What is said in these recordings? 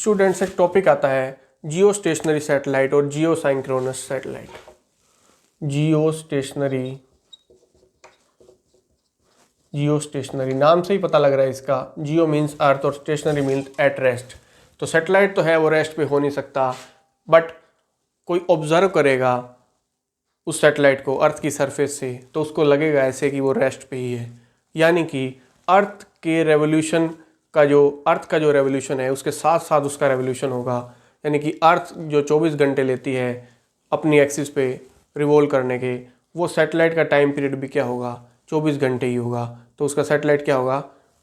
Students एक topic आता है जियो स्टेशनरी सैटेलाइट और जियो साइंक्रोनस सैटेलाइट। जियो स्टेशनरी नाम से ही पता लग रहा है इसका। जियो मीन्स अर्थ और स्टेशनरी मीन्स एट रेस्ट। तो सैटेलाइट तो है वो रेस्ट पे हो नहीं सकता, बट कोई ऑब्जर्व करेगा उस सैटेलाइट को अर्थ की सरफेस से तो उसको लगेगा ऐसे कि वो रेस्ट पे ही है। यानी कि अर्थ का जो रेवोल्यूशन है उसके साथ साथ उसका रेवोल्यूशन होगा। यानी कि अर्थ जो 24 घंटे लेती है अपनी एक्सिस पे रिवॉल्व करने के, वो सैटेलाइट का टाइम पीरियड भी क्या होगा, 24 घंटे ही होगा। तो उसका सैटेलाइट क्या होगा,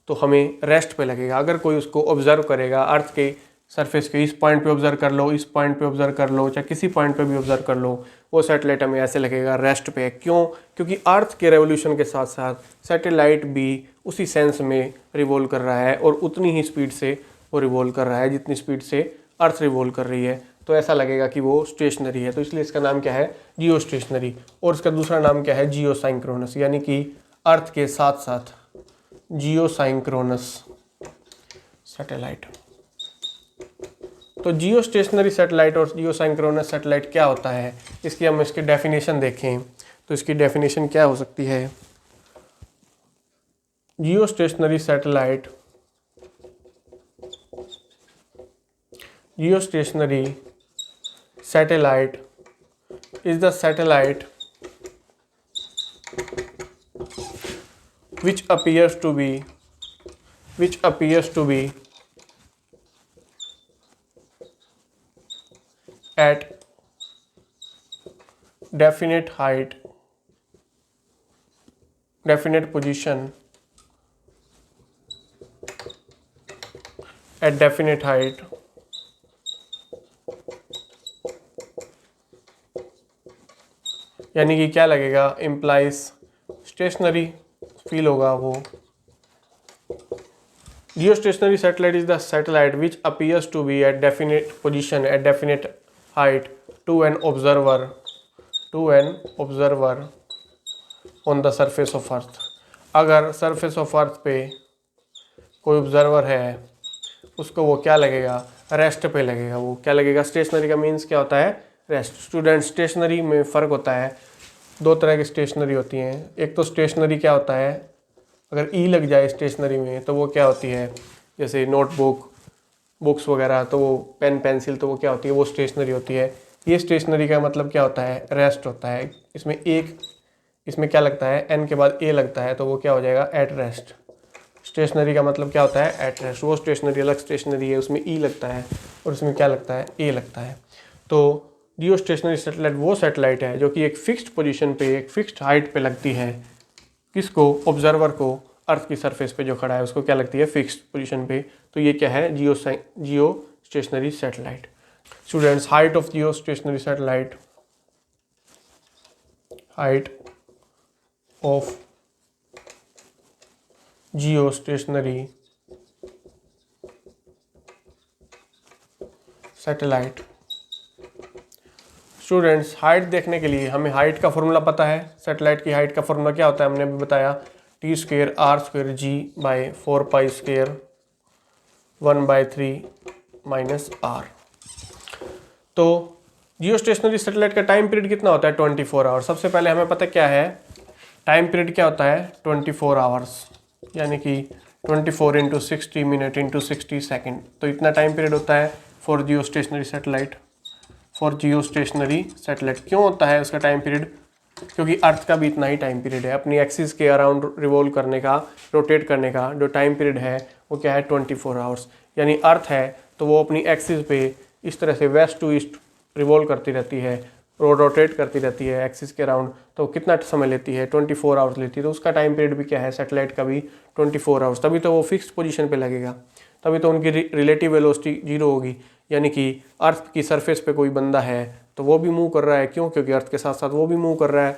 तो हमें रेस्ट पे लगेगा। अगर कोई उसको ऑब्जर्व करेगा अर्थ के सरफेस के, इस पॉइंट पे ऑब्जर्व कर लो, इस पॉइंट पे ऑब्जर्व कर लो, चाहे किसी पॉइंट पे भी ऑब्जर्व कर लो, वो सैटेलाइट हमें ऐसे लगेगा रेस्ट पे है। क्यों? क्योंकि अर्थ के रेवोल्यूशन के साथ साथ सैटेलाइट भी उसी सेंस में रिवॉल्व कर रहा है और उतनी ही स्पीड से वो रिवॉल्व कर रहा है जितनी स्पीड से अर्थ रिवॉल्व कर रही है। तो ऐसा लगेगा कि वो स्टेशनरी है। तो इसलिए इसका नाम क्या है, जियो स्टेशनरी। और इसका दूसरा नाम क्या है, जियो साइंक्रोनस, यानी कि अर्थ के साथ साथ जियो साइंक्रोनस सैटेलाइट। तो जियो स्टेशनरी सैटेलाइट और जियो साइंक्रोनस सैटेलाइट क्या होता है, इसकी हम इसकी डेफिनेशन देखें तो इसकी डेफिनेशन क्या हो सकती है। जियो stationery satellite is the satellite which appears to be at definite height, definite position at definite height यानी कि क्या लगेगा, इम्प्लाइज स्टेशनरी फील होगा वो। Geostationary satellite is the satellite which appears to be at definite position at definite height to an observer on the surface of earth. अगर surface of अर्थ पे कोई observer है उसको वो क्या लगेगा, रेस्ट पे लगेगा। वो क्या लगेगा, स्टेशनरी का मीन्स क्या होता है, रेस्ट। स्टूडेंट स्टेशनरी में फ़र्क होता है, दो तरह की स्टेशनरी होती हैं। एक तो स्टेशनरी क्या होता है, अगर ई लग जाए स्टेशनरी में तो वो क्या होती है, जैसे नोटबुक, बुक्स वगैरह, तो वो पेन पेंसिल, तो वो क्या होती है, वो स्टेशनरी होती है। ये स्टेशनरी का मतलब क्या होता है, रेस्ट होता है। इसमें क्या लगता है, एन के बाद ए लगता है तो वो क्या हो जाएगा, एट रेस्ट। स्टेशनरी का मतलब क्या होता है, एट रेस्ट। वो स्टेशनरी अलग स्टेशनरी है, उसमें ई लगता है और उसमें क्या लगता है, ए लगता है। तो जियो स्टेशनरी सैटेलाइट वो सैटेलाइट है जो कि एक फिक्स्ड पोजीशन पे, एक फिक्स्ड हाइट पे लगती है। किसको, ऑब्जर्वर को, अर्थ की सरफेस पे जो खड़ा है उसको क्या लगती है, फिक्स्ड पोजीशन पे। तो ये क्या है, जियो stationery satellite. Students, height of Jio stationery satellite, height of Jio stationery satellite. Students, height देखने के लिए हमें हाइट का फॉर्मूला पता है। सैटेलाइट की हाइट का फॉर्मूला क्या होता है, हमने अभी बताया, T²R²G/4π² 1/3 -R। तो जियो स्टेशनरी सैटेलाइट का टाइम पीरियड कितना होता है, 24 आवर्स। सबसे पहले हमें पता क्या है, टाइम पीरियड क्या होता है, 24 आवर्स, यानी कि 24 × 60 मिनट × 60 सेकेंड। तो इतना टाइम पीरियड होता है फॉर जियो स्टेशनरी सैटेलाइट। क्यों होता है उसका टाइम पीरियड, क्योंकि अर्थ का भी इतना ही टाइम पीरियड है। अपनी एक्सिस के अराउंड रिवॉल्व करने का, रोटेट करने का जो टाइम पीरियड है वो क्या है, 24 आवर्स। यानी अर्थ है तो वो अपनी एक्सिस पे इस तरह से वेस्ट टू ईस्ट रिवॉल्व करती रहती है, रोटेट करती रहती है एक्सिस के अराउंड। तो कितना समय लेती है, 24 आवर्स लेती है। तो उसका टाइम पीरियड भी क्या है, सैटेलाइट का भी 24 आवर्स। तभी तो वो फिक्स्ड पोजीशन पे लगेगा, तभी तो उनकी रिलेटिव वेलोसिटी 0 होगी। यानी कि अर्थ की सरफेस पे कोई बंदा है तो वो भी मूव कर रहा है। क्यों? क्योंकि अर्थ के साथ साथ वो भी मूव कर रहा है।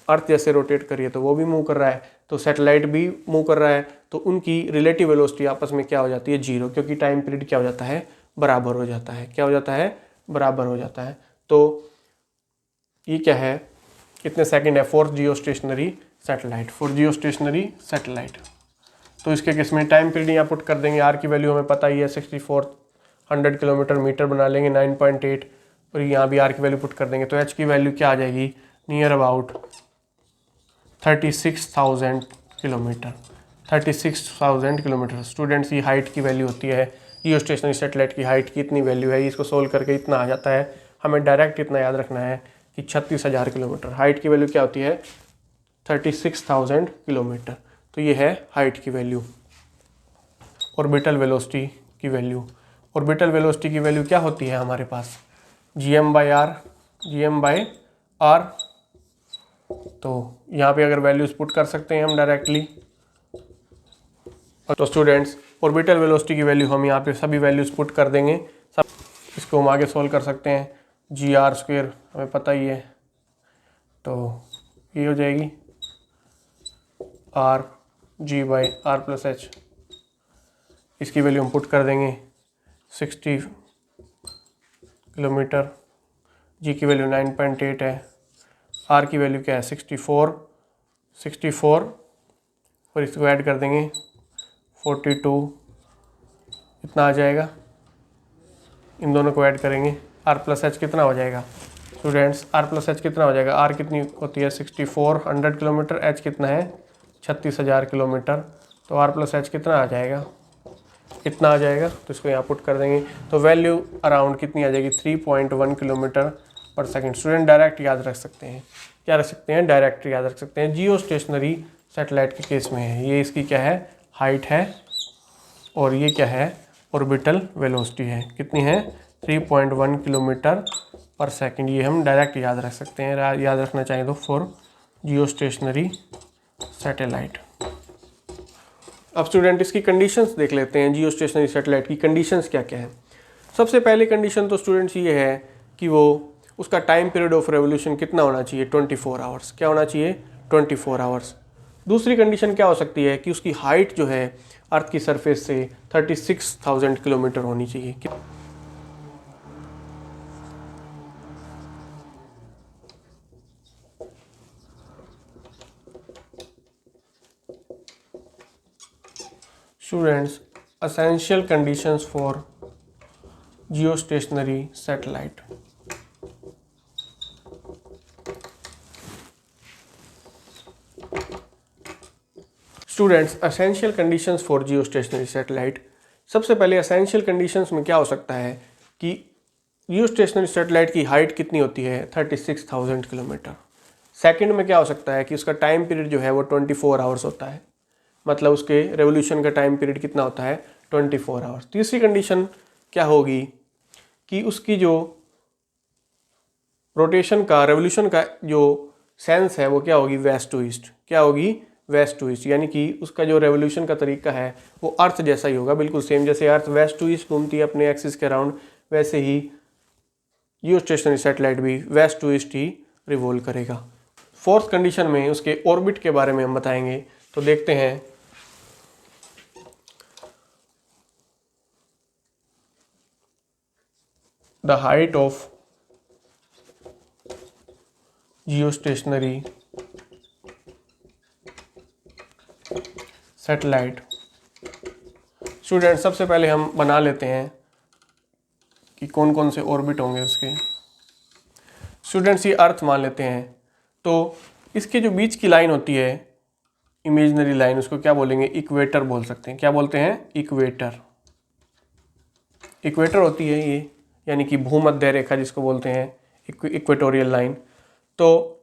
अर्थ जैसे रोटेट करिए तो वो भी मूव कर रहा है, तो सैटेलाइट भी मूव कर रहा है। तो उनकी रिलेटिव वेलोसिटी आपस में क्या हो जाती है, 0, क्योंकि टाइम पीरियड क्या हो जाता है, बराबर हो जाता है। क्या हो जाता है, बराबर हो जाता है। तो ये क्या है, कितने सेकंड है, फॉर जियो स्टेशनरी सैटेलाइट। तो इसके केस में टाइम पीरियड यहाँ पुट कर देंगे। आर की वैल्यू हमें पता ही है 64 100 किलोमीटर मीटर बना लेंगे 9.8 और यहाँ भी आर की वैल्यू पुट कर देंगे तो एच की वैल्यू क्या आ जाएगी, near about 36,000 kilometre. 36,000 kilometre students ये हाइट की वैल्यू होती है। जियो स्टेशनरी सैटेलाइट की हाइट की इतनी वैल्यू है, इसको सोल्व करके इतना आ जाता है। हमें डायरेक्ट इतना याद रखना है कि 36,000 किलोमीटर। हाइट की वैल्यू क्या होती है, 36,000 किलोमीटर। तो ये है हाइट की वैल्यू। ऑर्बिटल वेलोसिटी की वैल्यू, ऑर्बिटल वेलोसिटी की वैल्यू क्या होती है हमारे पास, gm/r, gm/r। तो यहाँ पे अगर वैल्यूज पुट कर सकते हैं हम डायरेक्टली। तो स्टूडेंट्स ऑर्बिटल वेलोसिटी की वैल्यू हम यहाँ पे सभी वैल्यूज पुट कर देंगे, सब इसको हम आगे सोल्व कर सकते हैं। gr² हमें पता ही है, तो ये हो जाएगी r g/r+h। इसकी वैल्यू हम पुट कर देंगे 60 किलोमीटर, g की वैल्यू 9.8 है, r की वैल्यू क्या है 64 और इसको ऐड कर देंगे 42, इतना आ जाएगा। इन दोनों को ऐड करेंगे, r+h कितना हो जाएगा स्टूडेंट्स, r+h कितना हो जाएगा, r कितनी होती है 64 100 किलोमीटर, h कितना है 36,000 किलोमीटर। तो r+h कितना आ जाएगा, इतना आ जाएगा। तो इसको यहाँ पुट कर देंगे तो वैल्यू अराउंड कितनी आ जाएगी 3.1 किलोमीटर पर सेकंड। स्टूडेंट डायरेक्ट याद रख सकते हैं, क्या रख सकते हैं, डायरेक्ट याद रख सकते हैं। जियो स्टेशनरी सैटेलाइट के केस में है, ये इसकी क्या है, हाइट है, और ये क्या है, ऑर्बिटल वेलोसिटी है, कितनी है 3.1 किलोमीटर पर सेकंड। ये हम डायरेक्ट याद रख सकते हैं, याद रखना चाहिए तो फॉर जियो स्टेशनरी सैटेलाइट। अब स्टूडेंट इसकी कंडीशंस देख लेते हैं, जियो स्टेशनरी सैटेलाइट की कंडीशंस क्या क्या है। सबसे पहली कंडीशन तो स्टूडेंट्स ये है कि वो उसका टाइम पीरियड ऑफ रेवोल्यूशन कितना होना चाहिए, 24 आवर्स। क्या होना चाहिए, 24 आवर्स। दूसरी कंडीशन क्या हो सकती है कि उसकी हाइट जो है अर्थ की सरफेस से 36,000 किलोमीटर होनी चाहिए। Students, essential conditions for geostationary satellite. Students, essential conditions for geostationary satellite. सबसे पहले essential conditions में क्या हो सकता है कि geostationary satellite की हाइट कितनी होती है 36,000 किलोमीटर। सेकंड में क्या हो सकता है कि उसका टाइम पीरियड जो है वो 24 आवर्स होता है, मतलब उसके रेवोल्यूशन का टाइम पीरियड कितना होता है 24 आवर्स। तीसरी कंडीशन क्या होगी कि उसकी जो रोटेशन का, रेवोल्यूशन का जो सेंस है वो क्या होगी, वेस्ट टू ईस्ट। क्या होगी, वेस्ट टू ईस्ट, यानी कि उसका जो रेवोल्यूशन का तरीका है वो अर्थ जैसा ही होगा, बिल्कुल सेम। जैसे अर्थ वेस्ट टू ईस्ट घूमती है अपने एक्सिस के अराउंड, वैसे ही जियो स्टेशनरी सैटेलाइट भी वेस्ट टू ईस्ट ही रिवॉल्व करेगा। फोर्थ कंडीशन में उसके ऑर्बिट के बारे में हम बताएंगे, तो देखते हैं। The height of geostationary satellite. Student सबसे पहले हम बना लेते हैं कि कौन कौन से ऑर्बिट होंगे उसके। स्टूडेंट्स ये अर्थ मान लेते हैं, तो इसके जो बीच की लाइन होती है इमेजिनरी लाइन, उसको क्या बोलेंगे, इक्वेटर बोल सकते हैं। क्या बोलते हैं, इक्वेटर। इक्वेटर होती है ये, यानी कि भूमध्य रेखा जिसको बोलते हैं, इक्वेटोरियल लाइन। तो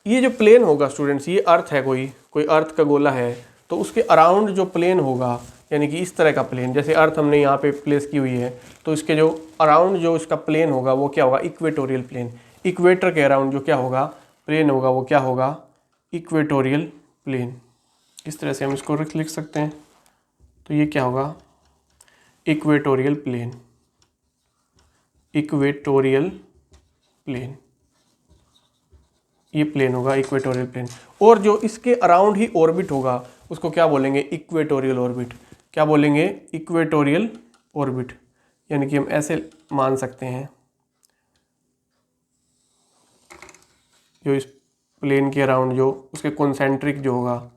ये जो प्लेन होगा स्टूडेंट्स, ये अर्थ है, कोई अर्थ का गोला है, तो उसके अराउंड जो प्लेन होगा, यानी कि इस तरह का प्लेन, जैसे अर्थ हमने यहाँ पे प्लेस की हुई है, तो इसके जो अराउंड जो इसका प्लेन होगा वो क्या होगा, इक्वेटोरियल प्लेन। इक्वेटर के अराउंड जो क्या होगा, प्लेन होगा, वो क्या होगा, इक्वेटोरियल प्लेन। इस तरह से हम इसको लिख सकते हैं। तो ये क्या होगा, इक्वेटोरियल प्लेन, इक्वेटोरियल प्लेन, ये प्लेन होगा इक्वेटोरियल प्लेन। और जो इसके अराउंड ही ऑर्बिट होगा उसको क्या बोलेंगे, इक्वेटोरियल ऑर्बिट। क्या बोलेंगे, इक्वेटोरियल ऑर्बिट। यानी कि हम ऐसे मान सकते हैं, जो इस प्लेन के अराउंड जो उसके कॉन्सेंट्रिक जो होगा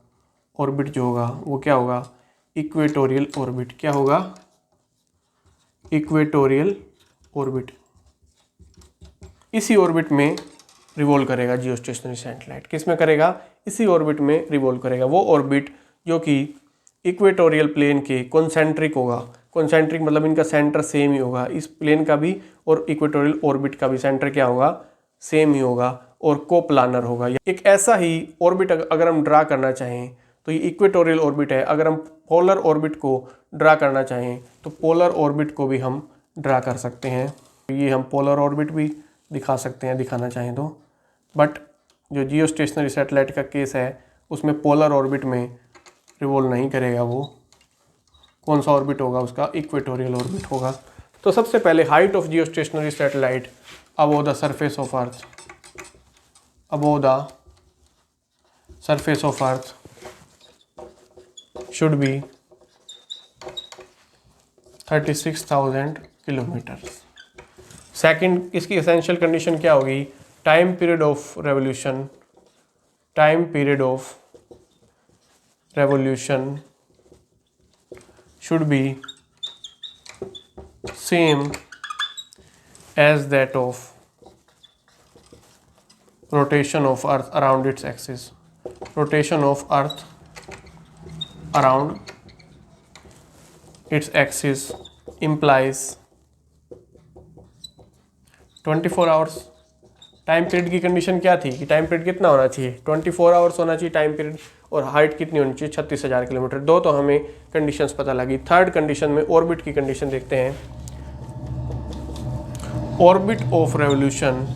ऑर्बिट जो होगा वो क्या होगा, इक्वेटोरियल ऑर्बिट। क्या होगा, इक्वेटोरियल ऑर्बिट, इसी ऑर्बिट में रिवॉल्व करेगा जियोस्टेशनरी सैटेलाइट। किस में करेगा? इसी ऑर्बिट में रिवॉल्व करेगा। वो ऑर्बिट जो कि इक्वेटोरियल प्लेन के कॉन्सेंट्रिक होगा। कॉन्सेंट्रिक मतलब इनका सेंटर सेम ही होगा, इस प्लेन का भी और इक्वेटोरियल ऑर्बिट का भी सेंटर क्या होगा? सेम ही होगा और कोप्लानर होगा। एक ऐसा ही ऑर्बिट अगर हम ड्रा करना चाहें तो ये इक्वेटोरियल ऑर्बिट है। अगर हम पोलर ऑर्बिट को ड्रा करना चाहें तो पोलर ऑर्बिट को भी हम ड्रा कर सकते हैं। ये हम पोलर ऑर्बिट भी दिखा सकते हैं दिखाना चाहें तो, बट जो जियोस्टेशनरी सैटेलाइट का केस है उसमें पोलर ऑर्बिट में रिवॉल्व नहीं करेगा। वो कौन सा ऑर्बिट होगा उसका? इक्वेटोरियल ऑर्बिट होगा। तो सबसे पहले height of geostationary satellite above the surface of earth, above the surface of earth should be 36,000 kilometre. Second, इसकी एसेंशियल कंडीशन क्या होगी? Time period of revolution, time period of revolution should be same as that of rotation of earth around its axis. Rotation of earth around its axis implies 24 hours. Time period की condition क्या थी कि time period कितना होना चाहिए? 24 hours होना चाहिए time period, और हाइट कितनी होनी चाहिए? 36,000 किलोमीटर। दो तो हमें कंडीशंस पता लगी। थर्ड कंडीशन में ऑर्बिट की कंडीशन देखते हैं। Orbit of revolution,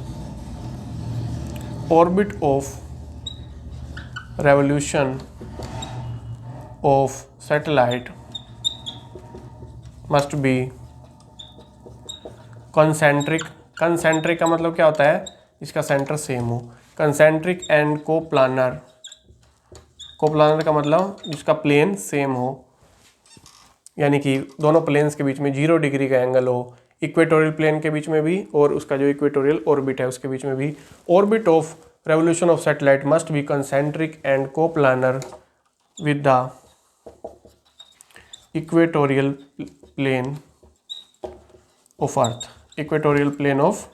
orbit of revolution of satellite must B concentric. Concentric का मतलब क्या होता है? इसका सेंटर सेम हो। कंसेंट्रिक एंड कोप्लानर, कोप्लानर का मतलब जिसका प्लेन सेम हो, यानी कि दोनों प्लेन्स के बीच में 0 डिग्री का एंगल हो। इक्वेटोरियल प्लेन के बीच में भी और उसका जो इक्वेटोरियल ऑर्बिट है उसके बीच में भी। Orbit of revolution of satellite must be concentric and coplanar with the equatorial plane of earth, equatorial plane of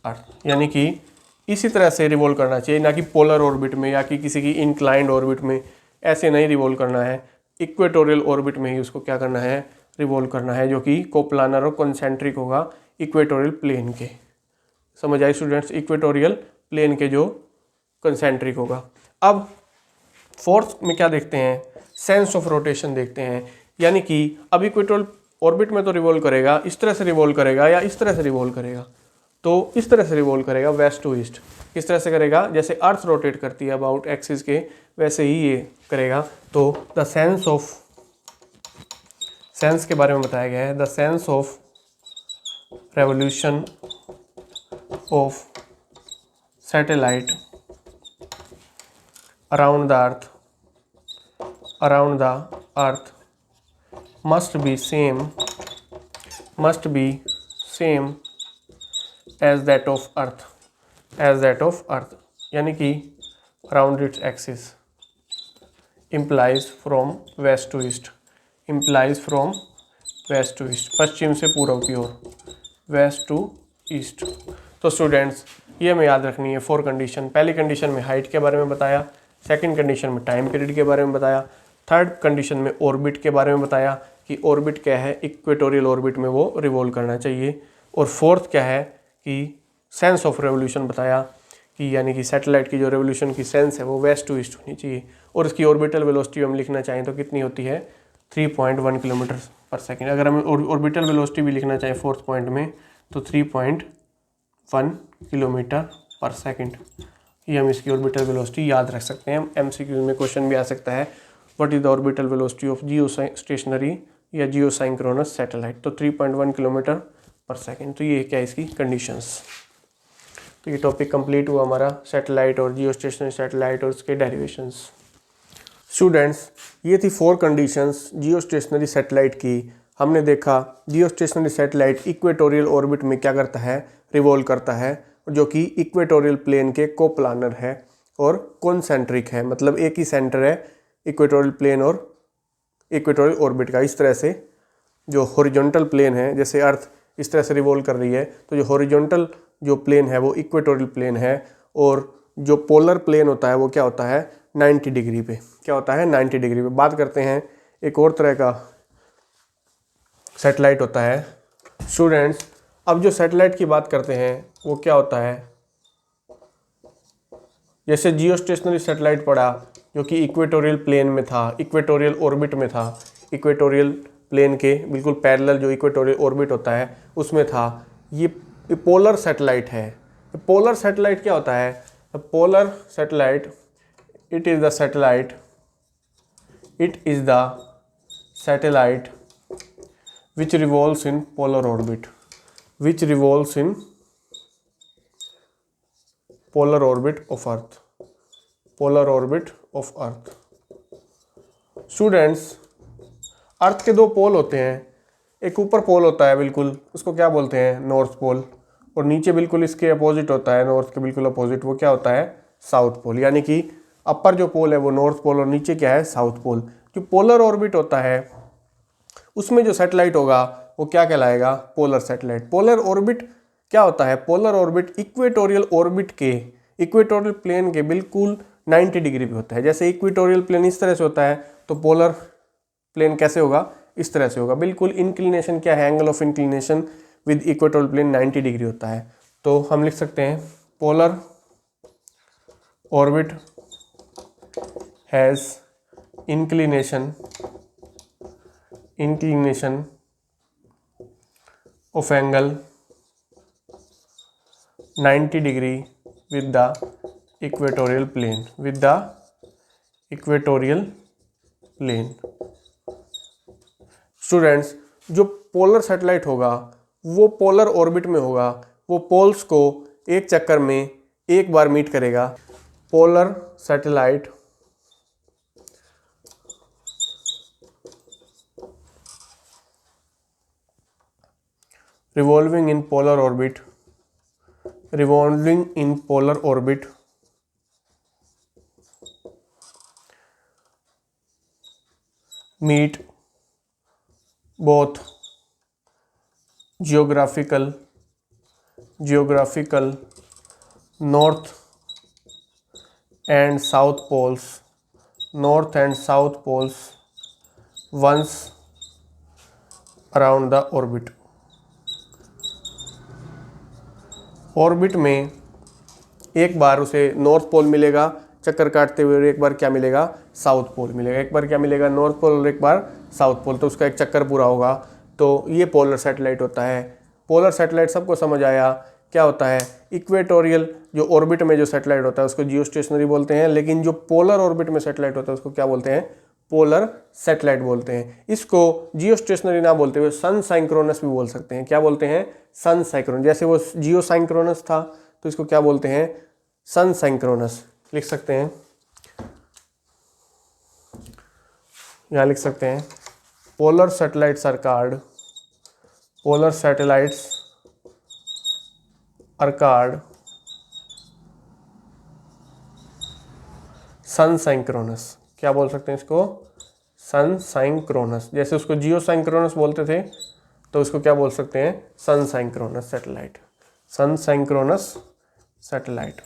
earth, यानी कि इसी तरह से रिवॉल्व करना चाहिए, ना कि पोलर ऑर्बिट में या कि किसी की इंक्लाइंड ऑर्बिट में। ऐसे नहीं रिवॉल्व करना है, इक्वेटोरियल ऑर्बिट में ही उसको क्या करना है? रिवॉल्व करना है, जो कि कोप्लानर और कॉन्सेंट्रिक होगा इक्वेटोरियल प्लेन के। समझ आई स्टूडेंट्स? इक्वेटोरियल प्लेन के जो कॉन्सेंट्रिक होगा। अब फोर्थ में क्या देखते हैं? सेंस ऑफ रोटेशन देखते हैं, यानी कि अब इक्वेटोरियल ऑर्बिट में तो रिवॉल्व करेगा, इस तरह से रिवॉल्व करेगा या इस तरह से रिवॉल्व करेगा? तो इस तरह से रिवॉल्व करेगा, वेस्ट टू ईस्ट। किस तरह से करेगा? जैसे अर्थ रोटेट करती है अबाउट एक्सिस के, वैसे ही ये करेगा। तो द सेंस ऑफ, सेंस के बारे में बताया गया है, the sense of revolution of satellite around the earth, around the earth must be same as that of earth, as that of earth, यानी कि around its axis implies from west to east, implies from west to east, पश्चिम से पूर्व की ओर, west to east। तो students ये हमें याद रखनी है 4 कंडीशन। पहली कंडीशन में हाइट के बारे में बताया, सेकंड कंडीशन में टाइम पीरियड के बारे में बताया, थर्ड कंडीशन में ऑर्बिट के बारे में बताया कि ऑर्बिट क्या है, इक्वेटोरियल ऑर्बिट में वो रिवॉल्व करना चाहिए, और फोर्थ क्या है कि सेंस ऑफ रेवोल्यूशन बताया कि यानी कि सैटेलाइट की जो रेवोल्यूशन की सेंस है वो वेस्ट टू ईस्ट होनी चाहिए, और इसकी ऑर्बिटल वेलोसिटी हम लिखना चाहें तो कितनी होती है? 3.1 किलोमीटर पर सेकेंड। अगर हम ऑर्बिटल वेलोसिटी भी लिखना चाहें फोर्थ पॉइंट में तो 3.1 किलोमीटर पर सेकेंड, ये हम इसकी ऑर्बिटल वेलोसिटी याद रख सकते हैं। एमसीक्यू में क्वेश्चन भी आ सकता है, what is the orbital velocity of Jio stationery या जियो साइंक्रोनस सैटेलाइट? तो 3.1 किलोमीटर पर सेकेंड। तो ये क्या है इसकी कंडीशंस। तो ये टॉपिक कंप्लीट हुआ हमारा सैटेलाइट और जियो स्टेशनरी सैटेलाइट और उसके डेरिवेशंस। स्टूडेंट्स ये थी 4 कंडीशंस जियो स्टेशनरी सैटेलाइट की। हमने देखा जियो स्टेशनरी सैटेलाइट इक्वेटोरियल ऑर्बिट में क्या करता है? रिवॉल्व करता है, जो कि इक्वेटोरियल प्लेन के कोप्लानर है और कॉन्सेंट्रिक है, मतलब एक ही सेंटर है इक्वेटोरियल प्लेन और इक्वेटोरियल ऑर्बिट का। इस तरह से जो हॉरिजॉन्टल प्लेन है, जैसे अर्थ इस तरह से रिवॉल्व कर रही है, तो जो हॉरिजॉन्टल जो प्लेन है वो इक्वेटोरियल प्लेन है, और जो पोलर प्लेन होता है वो क्या होता है 90 डिग्री पे। क्या होता है 90 डिग्री पे। बात करते हैं एक और तरह का सैटेलाइट होता है स्टूडेंट्स। अब जो सैटेलाइट की बात करते हैं वो क्या होता है, जैसे जियो स्टेशनरी सैटेलाइट पड़ा जो कि इक्वेटोरियल प्लेन में था, इक्वेटोरियल ऑर्बिट में था, इक्वेटोरियल प्लेन के बिल्कुल पैरेलल जो इक्वेटोरियल ऑर्बिट होता है उसमें था। ये पोलर सैटेलाइट है। पोलर सैटेलाइट क्या होता है, polar satellite it is the satellite which revolves in polar orbit, which revolves in polar orbit of earth, polar orbit of earth। Students, earth के दो पोल होते हैं, एक ऊपर पोल होता है बिल्कुल, उसको क्या बोलते हैं नॉर्थ पोल, और नीचे बिल्कुल इसके अपोजिट होता है, नॉर्थ के बिल्कुल अपोजिट, वो क्या होता है साउथ पोल। यानी कि अपर जो पोल है वो नॉर्थ पोल और नीचे क्या है साउथ पोल। जो पोलर ऑर्बिट होता है उसमें जो सैटेलाइट होगा वो क्या कहलाएगा पोलर सैटेलाइट। पोलर ऑर्बिट क्या होता है, पोलर ऑर्बिट इक्वेटोरियल ऑर्बिट के, इक्वेटोरियल प्लेन के बिल्कुल 90 डिग्री पे होता है। जैसे इक्वेटोरियल प्लेन इस तरह से होता है तो पोलर प्लेन कैसे होगा, इस तरह से होगा। बिल्कुल इंक्लिनेशन क्या है, angle of inclination with equatorial plane 90 degree होता है। तो हम लिख सकते हैं polar orbit has inclination of angle 90 degree with the equatorial plane, with the equatorial plane। Students, जो पोलर सैटेलाइट होगा वो पोलर ऑर्बिट में होगा, वो पोल्स को एक चक्कर में एक बार मीट करेगा। Polar satellite revolving in polar orbit meet both geographical north and south poles once around the orbit। Orbit में एक बार उसे नॉर्थ पोल मिलेगा चक्कर काटते हुए, और एक बार क्या मिलेगा साउथ पोल मिलेगा। एक बार क्या मिलेगा नॉर्थ पोल और एक बार साउथ पोल, तो उसका एक चक्कर पूरा होगा। तो ये पोलर सैटेलाइट होता है। पोलर सैटेलाइट सबको समझ आया क्या होता है। इक्वेटोरियल जो ऑर्बिट में जो सैटेलाइट होता है उसको जियो स्टेशनरी बोलते हैं, लेकिन जो पोलर ऑर्बिट में सैटेलाइट होता है उसको क्या बोलते हैं पोलर सैटेलाइट बोलते हैं। इसको जियो स्टेशनरी ना बोलते हुए सन साइंक्रोनस भी बोल सकते हैं। क्या बोलते हैं सन साइंक्रोनस। जैसे वो जियो साइंक्रोनस था तो इसको क्या बोलते हैं सन साइंक्रोनस। लिख सकते हैं, यहाँ लिख सकते हैं पोलर सैटेलाइट्स आर कॉल्ड सन साइंक्रोनस। क्या बोल सकते हैं इसको सन साइंक्रोनस। जैसे उसको जियो साइंक्रोनस बोलते थे तो उसको क्या बोल सकते हैं सन साइंक्रोनस सैटेलाइट, सन साइंक्रोनस सैटेलाइट।